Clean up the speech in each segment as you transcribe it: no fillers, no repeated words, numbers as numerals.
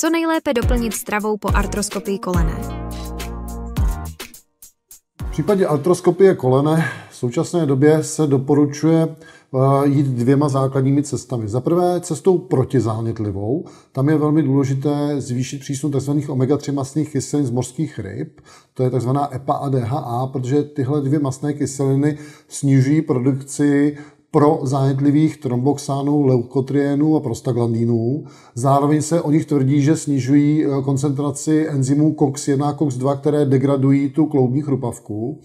Co nejlépe doplnit stravou po artroskopii kolene? V případě artroskopie kolene v současné době se doporučuje jít dvěma základními cestami. Za prvé cestou protizánětlivou. Tam je velmi důležité zvýšit přísun tzv. omega-3 mastných kyselin z mořských ryb. To je tzv. EPA a DHA, protože tyhle dvě mastné kyseliny snižují produkci prozánětlivých tromboxánů, leukotrienů a prostaglandinů. Zároveň se o nich tvrdí, že snižují koncentraci enzymů COX-1 a COX-2, které degradují tu kloubní chrupavku.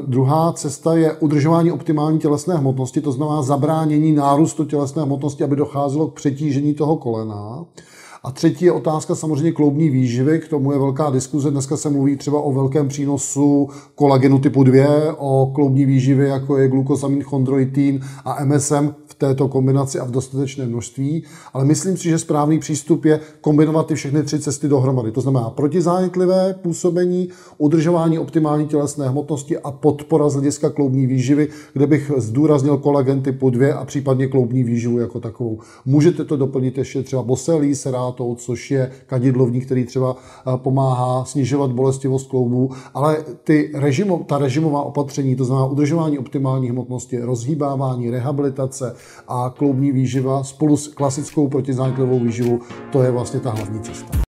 Druhá cesta je udržování optimální tělesné hmotnosti, to znamená zabránění nárůstu tělesné hmotnosti, aby docházelo k přetížení toho kolena. A třetí je otázka samozřejmě kloubní výživy, k tomu je velká diskuze. Dneska se mluví třeba o velkém přínosu kolagenu typu 2, o kloubní výživě, jako je glukosamin, chondroitin a MSM v této kombinaci a v dostatečné množství. Ale myslím si, že správný přístup je kombinovat ty všechny tři cesty dohromady. To znamená protizánětlivé působení, udržování optimální tělesné hmotnosti a podpora z hlediska kloubní výživy, kde bych zdůraznil kolagen typu 2 a případně kloubní výživu jako takovou. Můžete to doplnit ještě třeba boselí, serátou, což je kadidlovník, který třeba pomáhá snižovat bolestivost kloubů, ale ta režimová opatření, to znamená udržování optimální hmotnosti, rozhýbávání, rehabilitace a kloubní výživa spolu s klasickou protizánětlivou výživou, to je vlastně ta hlavní cesta.